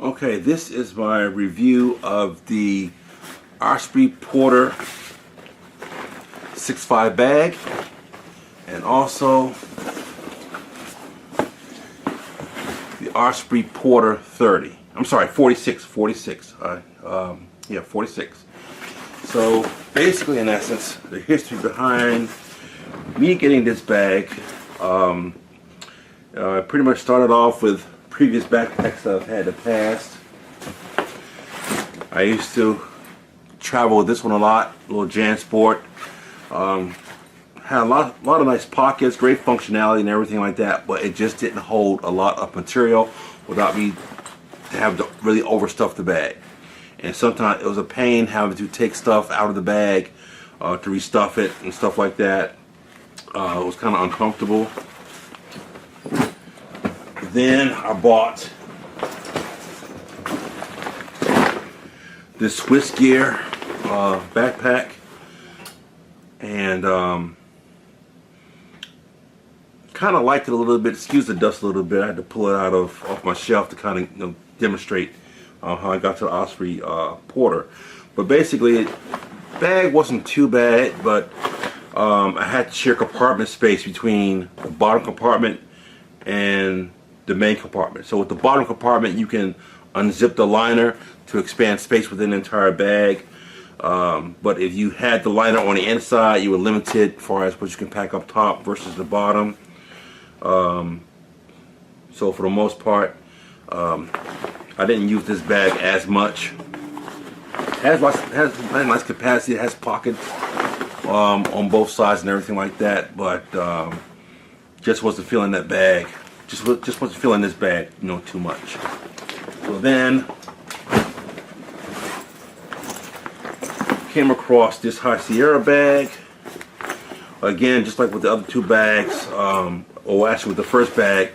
Okay, this is my review of the Osprey Porter 6.5 bag, and also the Osprey Porter 30. I'm sorry, 46. Yeah, 46. So basically, in essence, the history behind me getting this bag, I pretty much started off with previous backpacks that I've had in the past. I used to travel with this one a lot, little JanSport. Had a lot of nice pockets, great functionality and everything like that, but it just didn't hold a lot of material without me to have to really overstuff the bag. And sometimes it was a pain having to take stuff out of the bag to restuff it and stuff like that. It was kind of uncomfortable. Then I bought this Swiss Gear backpack, and kind of liked it a little bit. Excuse the dust a little bit. I had to pull it out off my shelf to kind of demonstrate how I got to the Osprey Porter. But basically, the bag wasn't too bad, but I had to share compartment space between the bottom compartment and the main compartment. So with the bottom compartment, you can unzip the liner to expand space within the entire bag. But if you had the liner on the inside, you were limited as far as what you can pack up top versus the bottom. So for the most part, I didn't use this bag as much. Has nice capacity. It has pockets on both sides and everything like that. But just wasn't feeling that bag. Just wasn't feeling this bag, too much. So then came across this High Sierra bag. Again, just like with the other two bags, or actually with the first bag,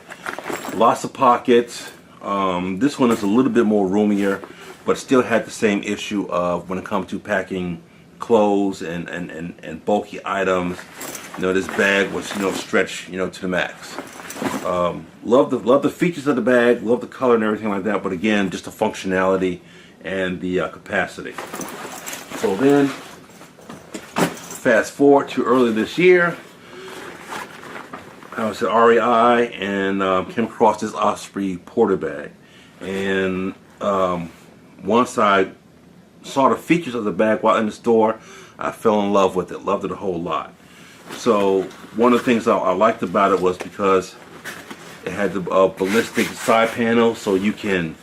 lots of pockets. This one is a little bit more roomier, but still had the same issue of when it comes to packing clothes and bulky items. This bag was stretched to the max. Love the features of the bag, love the color and everything like that, but again, just the functionality and the capacity. So then, fast forward to earlier this year, I was at REI and came across this Osprey Porter bag. And once I saw the features of the bag while in the store, I fell in love with it, loved it a whole lot. So one of the things I liked about it was because it had the ballistic side panel, so you can,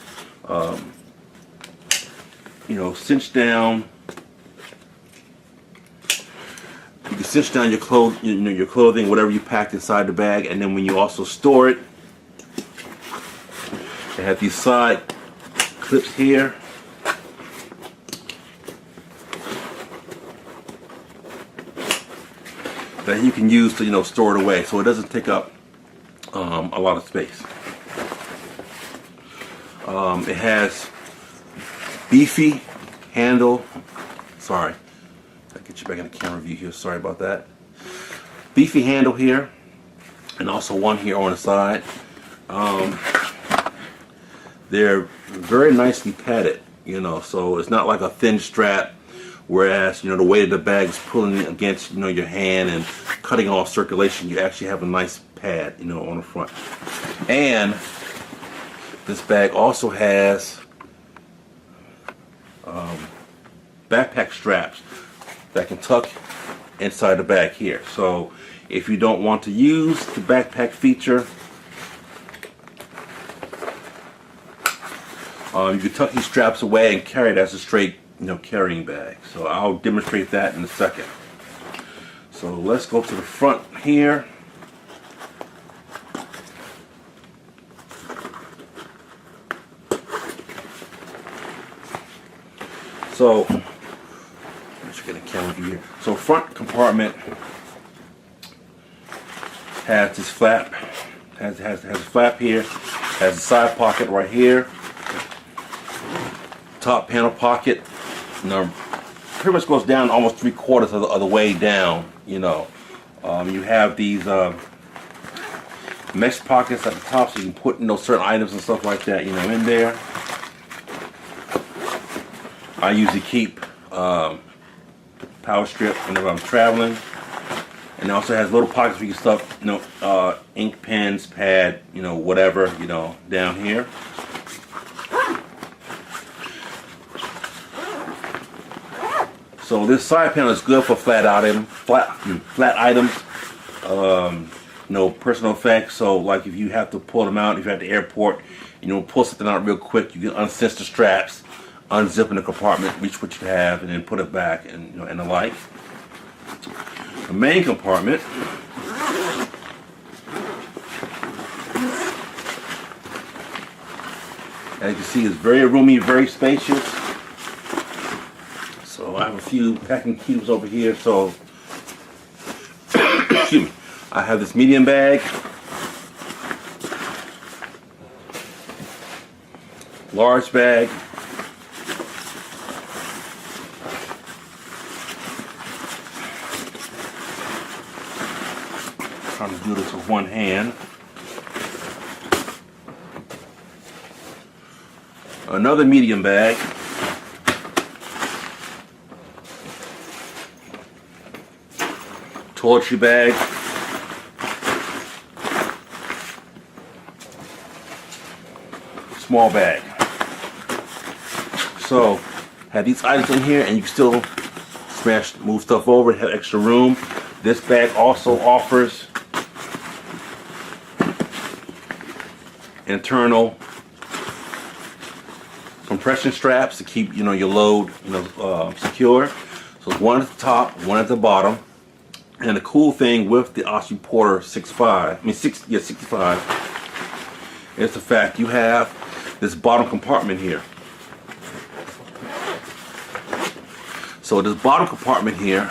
cinch down. You can cinch down your clothing, whatever you packed inside the bag, and then when you also store it, they have these side clips here. That you can use to store it away, so it doesn't take up a lot of space. It has beefy handle. Sorry, I'll get you back in the camera view here. Sorry about that. Beefy handle here, and also one here on the side. They're very nicely padded, so it's not like a thin strap. Whereas, the weight of the bag is pulling against, your hand and cutting off circulation. You actually have a nice pad, on the front. And this bag also has backpack straps that can tuck inside the bag here. So if you don't want to use the backpack feature, you can tuck these straps away and carry it as a straight carrying bag. So I'll demonstrate that in a second. So let's go to the front here. So let's get a camera view here. So front compartment has this flap. Has a flap here. Has a side pocket right here. Top panel pocket. Pretty much goes down almost 3/4 of the way down. You have these mesh pockets at the top, so you can put certain items and stuff like that in there. I usually keep power strip whenever I'm traveling. And it also has little pockets where you can stuff, ink pens, pad, whatever, down here. So this side panel is good for flat items, personal effects. So like if you have to pull them out, if you're at the airport, pull something out real quick, you can uncinch the straps, unzip in the compartment, reach what you have, and then put it back, and and the like. The main compartment as you can see is very roomy, very spacious. So I have a few packing cubes over here. So excuse me, I have this medium bag, large bag, trying to do this with one hand. Another medium bag. Toiletry bag. Small bag. So, have these items in here and you can still move stuff over, have extra room. This bag also offers internal compression straps to keep your load secure. So one at the top, one at the bottom. And the cool thing with the Osprey Porter 65 is the fact you have this bottom compartment here. So this bottom compartment here,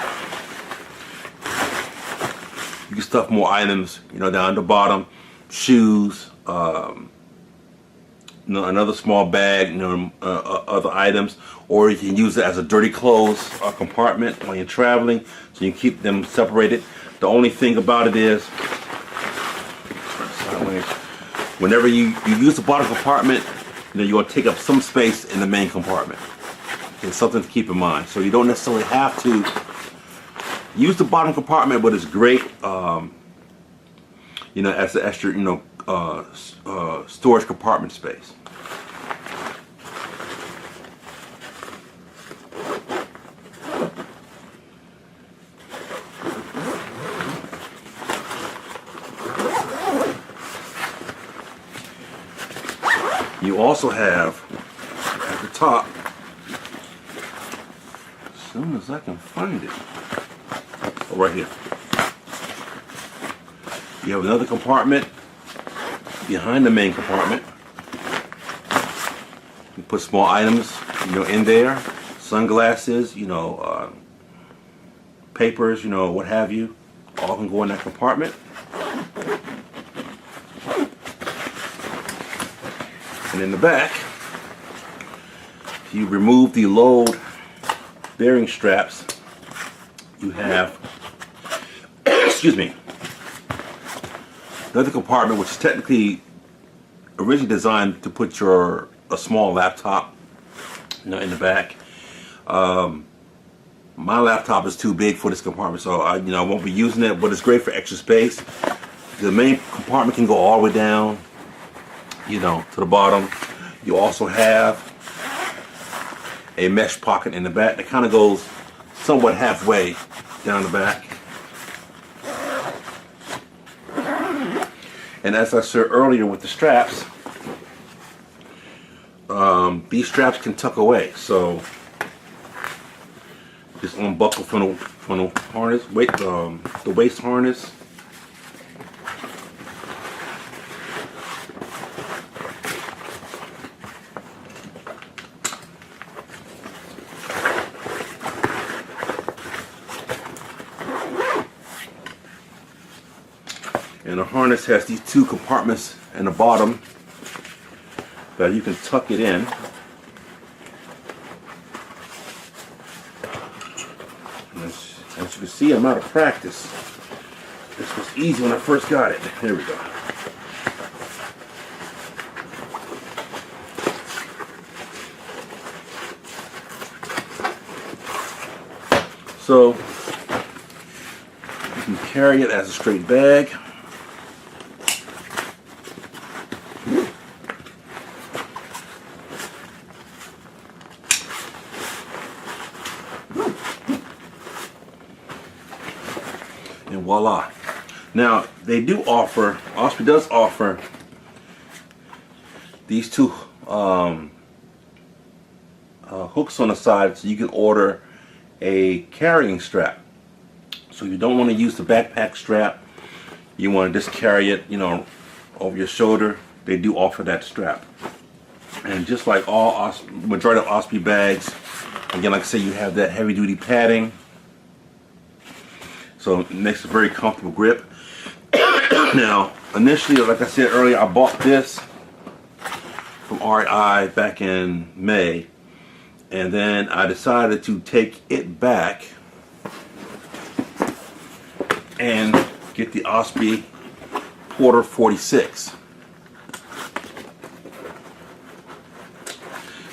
you can stuff more items, down the bottom, shoes, another small bag, other items, or you can use it as a dirty clothes compartment when you're traveling, so you can keep them separated. The only thing about it is, whenever you use the bottom compartment, you're going to take up some space in the main compartment. It's something to keep in mind. So you don't necessarily have to use the bottom compartment, but it's great, as an extra, storage compartment space. You also have at the top, as soon as I can find it, right here, you have another compartment behind the main compartment. You put small items, in there, sunglasses, papers, what have you, all can go in that compartment. And in the back, if you remove the load bearing straps, you have, excuse me, another compartment which is technically originally designed to put a small laptop, in the back. My laptop is too big for this compartment, so I won't be using it, but it's great for extra space. The main compartment can go all the way down, to the bottom. You also have a mesh pocket in the back that kind of goes somewhat halfway down the back. And as I said earlier with the straps, these straps can tuck away. So just unbuckle from the harness, the waist harness. And the harness has these two compartments in the bottom that you can tuck it in. And as you can see, I'm out of practice. This was easy when I first got it. There we go. So you can carry it as a straight bag. And voila. Now they do offer, Osprey does offer these two hooks on the side, so you can order a carrying strap. So if you don't want to use the backpack strap, you want to just carry it, you know, over your shoulder, they do offer that strap. And just like all majority of Osprey bags, again, like I say, you have that heavy duty padding, so it makes a very comfortable grip. Now, initially, like I said earlier, I bought this from REI back in May, and then I decided to take it back and get the Osprey Porter 46.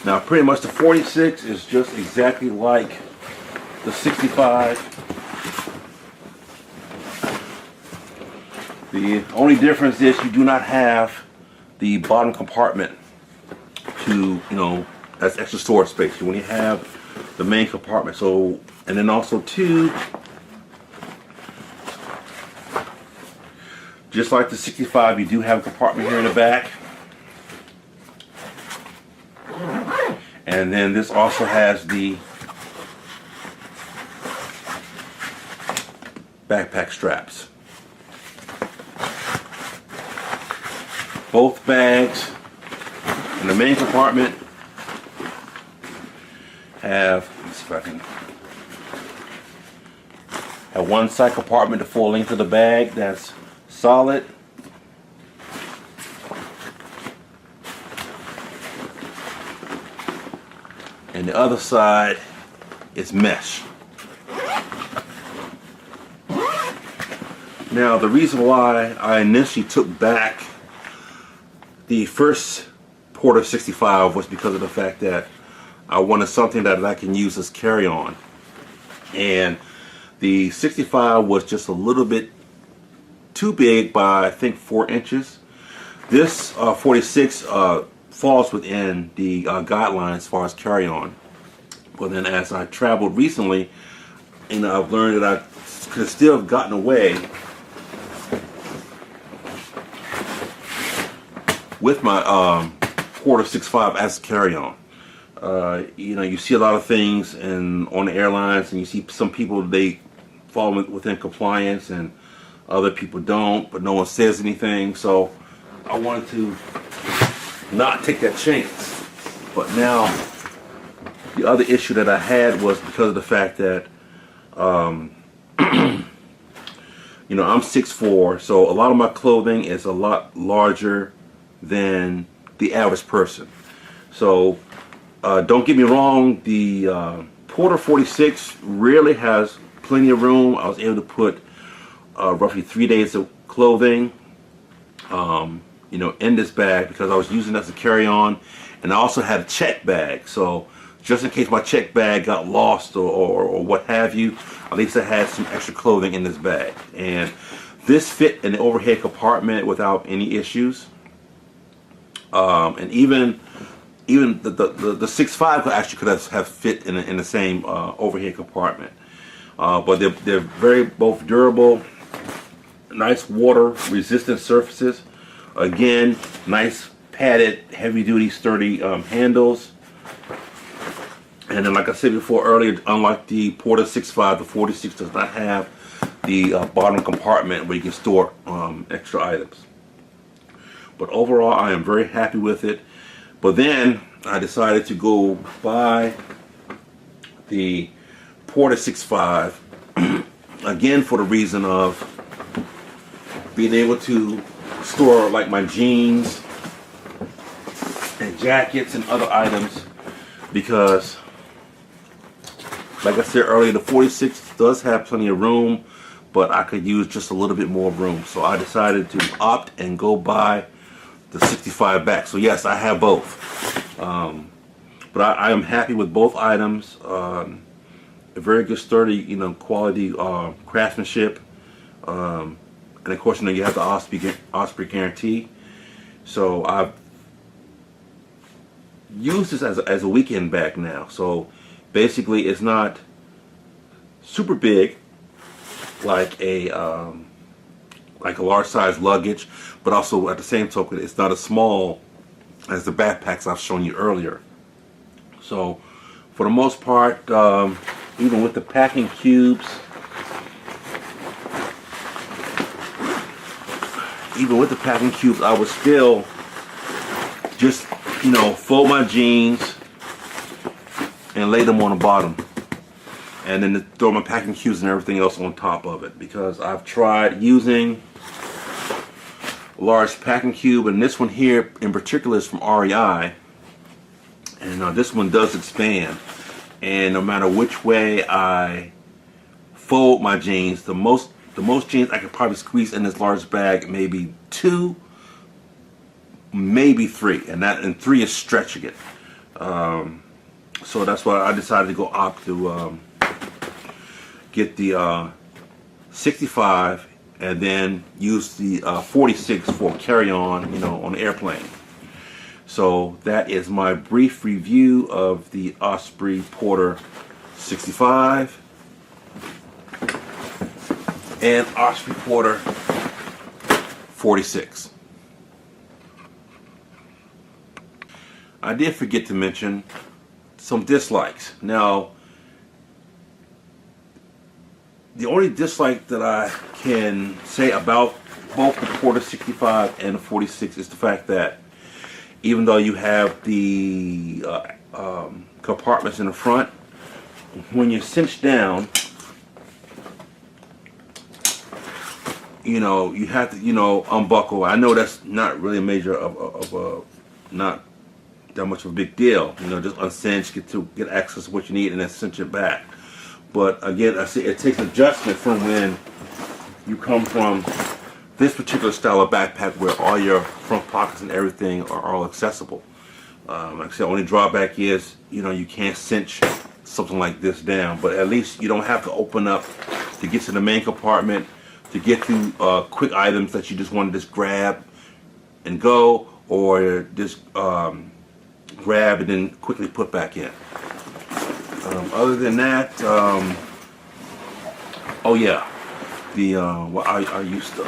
Now, pretty much the 46 is just exactly like the 65. The only difference is you do not have the bottom compartment to, you know, that's extra storage space. You only have the main compartment. So, and then also too, just like the 65, you do have a compartment here in the back. And then this also has the backpack straps. Both bags in the main compartment have, let's see if I can, have one side compartment the full length of the bag that's solid. And the other side is mesh. Now, the reason why I initially took back the first Porter 65 was because of the fact that I wanted something that I can use as carry-on. And the 65 was just a little bit too big by, I think, 4 inches. This 46 falls within the guidelines as far as carry-on. But then as I traveled recently, you know, I've learned that I could still have gotten away with my Porter 65 as carry-on. You know, you see a lot of things on the airlines, and you see some people, they fall within compliance and other people don't, but no one says anything. So I wanted to not take that chance. But now the other issue that I had was because of the fact that you know, I'm 6'4", so a lot of my clothing is a lot larger than the average person. So don't get me wrong, the Porter 46 really has plenty of room. I was able to put roughly 3 days of clothing you know, in this bag because I was using it as a carry-on, and I also had a check bag, so just in case my check bag got lost or what have you, at least I had some extra clothing in this bag. And this fit in the overhead compartment without any issues. And even the 6'5" actually could have fit in the same overhead compartment. But they're very both durable, nice water resistant surfaces. Again, nice padded, heavy duty, sturdy handles. And then, like I said before earlier, unlike the Porter 65, the 46 does not have the bottom compartment where you can store extra items. But overall, I am very happy with it. But then I decided to go buy the Porter 65 again for the reason of being able to store like my jeans and jackets and other items, because like I said earlier, the 46 does have plenty of room, but I could use just a little bit more room. So I decided to opt and go buy the 65 back. So yes, I have both. But I am happy with both items. a very good sturdy, quality craftsmanship. And of course, you have the Osprey guarantee. So I've used this as a weekend bag now. So basically, it's not super big like a large size luggage, but also at the same token, it's not as small as the backpacks I've shown you earlier. So for the most part, even with the packing cubes, I would still just, fold my jeans and lay them on the bottom, and then throw my packing cubes and everything else on top of it, because I've tried using a large packing cube, and this one here in particular is from REI, and this one does expand, and no matter which way I fold my jeans, the most jeans I could probably squeeze in this large bag, maybe 2, maybe 3, and 3 is stretching it. So that's why I decided to go opt to get the 65 and then use the 46 for carry-on, on the airplane. So that is my brief review of the Osprey Porter 65 and Osprey Porter 46. I did forget to mention some dislikes. Now, the only dislike that I can say about both the Porter 65 and the 46 is the fact that even though you have the compartments in the front, when you cinch down, you have to, unbuckle. I know that's not really a major not that much of a big deal. Just uncinch, get access to what you need, and then cinch it back. But again, I see it takes adjustment from when you come from this particular style of backpack where all your front pockets and everything are all accessible. Like I said, the only drawback is, you can't cinch something like this down, but at least you don't have to open up to get to the main compartment, to get to quick items that you just want to just grab and go, or just grab and then quickly put back in. Other than that, oh yeah, the well, I used the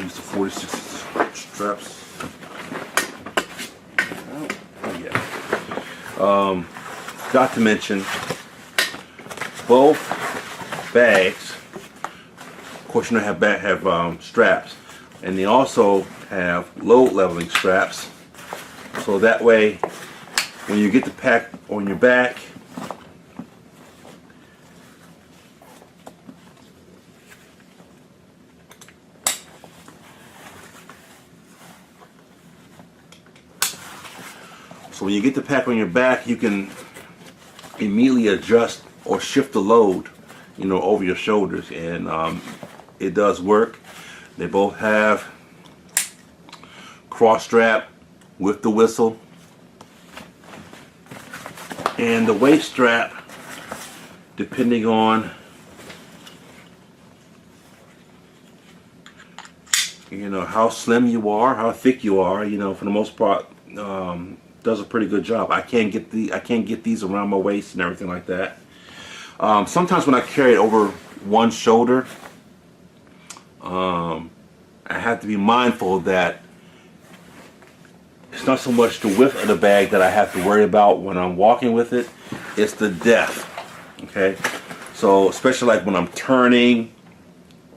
46 straps. Oh yeah. Got to mention both bags. Of course, have straps, and they also have load leveling straps. So that way, when you get the pack on your back, you can immediately adjust or shift the load, over your shoulders, and it does work. They both have cross strap with the whistle, and the waist strap, depending on how slim you are, how thick you are, for the most part, does a pretty good job. I can't get these around my waist and everything like that. Sometimes when I carry it over one shoulder, I have to be mindful that it's not so much the width of the bag that I have to worry about when I'm walking with it, it's the depth. Okay, so especially like when I'm turning,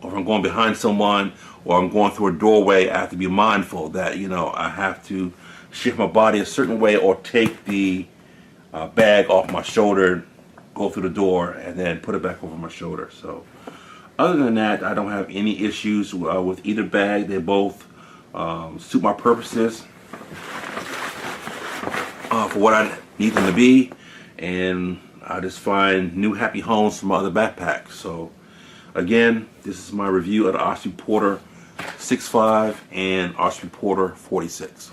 or if I'm going behind someone, or I'm going through a doorway, I have to be mindful that I have to shift my body a certain way, or take the bag off my shoulder, go through the door, and then put it back over my shoulder. So other than that, I don't have any issues with either bag. They both suit my purposes for what I need them to be, and I just find new happy homes for my other backpacks. So again, this is my review of the Osprey Porter 65 and Osprey Porter 46.